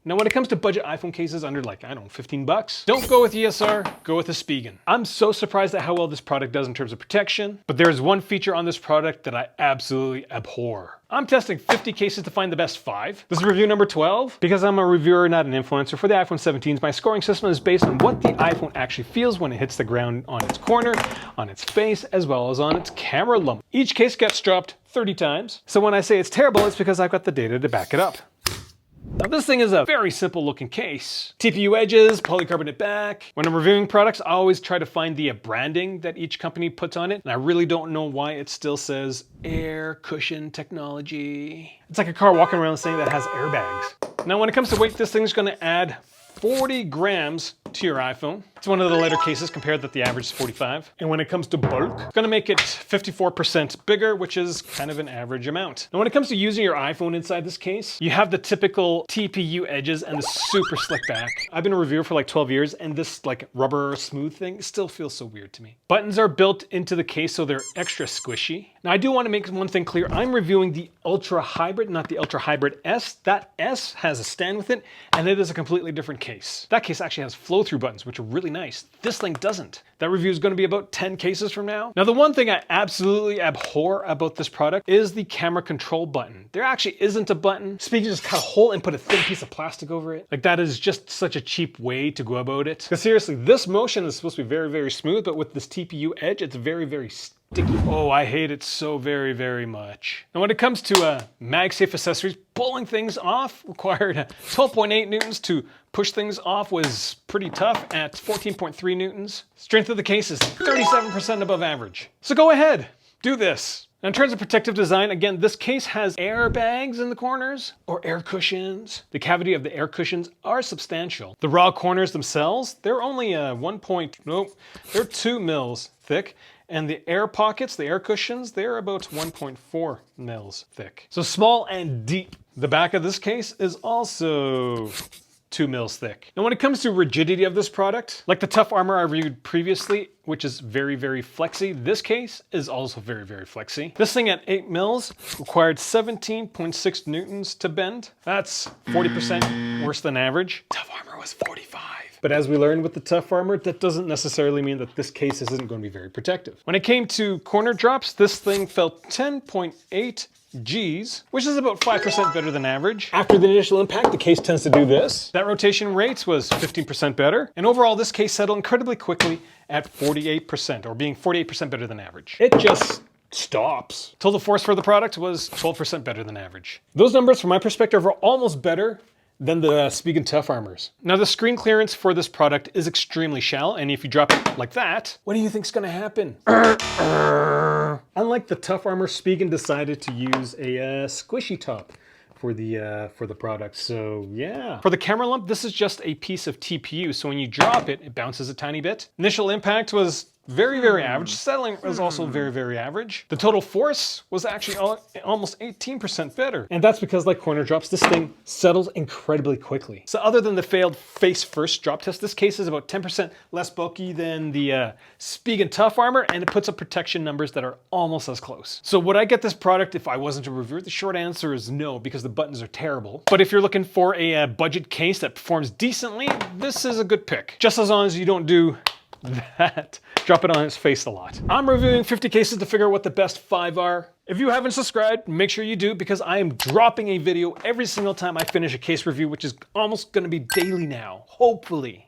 Now when it comes to budget iPhone cases under like, I don't know, 15 bucks, don't go with ESR, go with a Spigen. I'm so surprised at how well this product does in terms of protection, but there's one feature on this product that I absolutely abhor. I'm testing 50 cases to find the best 5. This is review number 12. Because I'm a reviewer, not an influencer, for the iPhone 17s, my scoring system is based on what the iPhone actually feels when it hits the ground on its corner, on its face, as well as on its camera lump. Each case gets dropped 30 times. So when I say it's terrible, it's because I've got the data to back it up. Now this thing is a very simple looking case. TPU edges, polycarbonate back. When I'm reviewing products, I always try to find the branding that each company puts on it. And I really don't know why it still says air cushion technology. It's like a car walking around saying that it has airbags. Now when it comes to weight, this thing's gonna add 40 grams to your iPhone. It's one of the lighter cases compared that the average is 45. And when it comes to bulk, it's gonna make it 54% bigger, which is kind of an average amount. Now when it comes to using your iPhone inside this case, you have the typical TPU edges and the super slick back. I've been a reviewer for like 12 years and this like rubber smooth thing still feels so weird to me. Buttons are built into the case so they're extra squishy. Now I do want to make one thing clear. I'm reviewing the Ultra Hybrid, not the Ultra Hybrid S. That S has a stand with it and it is a completely different case. That case actually has flow-through buttons, which are really nice. This thing doesn't. That review is going to be about 10 cases from now. Now, the one thing I absolutely abhor about this product is the camera control button. There actually isn't a button. Spigen just cut a hole and put a thin piece of plastic over it. Like that is just such a cheap way to go about it. Because seriously, this motion is supposed to be very, very smooth, but with this TPU edge, it's very, very sticky. Oh, I hate it so very, very much. Now, when it comes to MagSafe accessories, pulling things off required 12.8 newtons. To push things off was pretty tough at 14.3 newtons. Strength of the case is 37% above average. So go ahead, do this. Now in terms of protective design, again, this case has airbags in the corners or air cushions. The cavity of the air cushions are substantial. The raw corners themselves, they're only they're 2 mils thick. And the air pockets, the air cushions, they're about 1.4 mils thick. So small and deep. The back of this case is also 2 mils thick. Now when it comes to rigidity of this product, like the Tough Armor I reviewed previously, which is very, very flexy, this case is also very, very flexy. This thing at 8 mils required 17.6 newtons to bend. That's 40% worse than average. Tough Armor was 45. But as we learned with the Tough Armor, that doesn't necessarily mean that this case isn't going to be very protective. When it came to corner drops, this thing felt 10.8 Gs, which is about 5% better than average. After the initial impact, the case tends to do this. That rotation rate was 15% better. And overall, this case settled incredibly quickly at 48%, or being 48% better than average. It just stops. Total force for the product was 12% better than average. Those numbers, from my perspective, are almost better than the Spigen Tough Armors. Now the screen clearance for this product is extremely shallow, and if you drop it like that, what do you think's gonna happen? Unlike the Tough Armor, Spigen decided to use a squishy top for the product, so yeah. For the camera lump, this is just a piece of TPU, so when you drop it, it bounces a tiny bit. Initial impact was very, very average. Settling was also very, very average. The total force was actually almost 18% better. And that's because, like corner drops, this thing settles incredibly quickly. So other than the failed face first drop test, this case is about 10% less bulky than the Spigen Tough Armor, and it puts up protection numbers that are almost as close. So would I get this product if I wasn't a reviewer? The short answer is no, because the buttons are terrible. But if you're looking for a budget case that performs decently, this is a good pick. Just as long as you don't do that. Drop it on his face a lot. I'm reviewing 50 cases to figure out what the best 5 are. If you haven't subscribed, make sure you do, because I am dropping a video every single time I finish a case review, which is almost gonna be daily now, hopefully.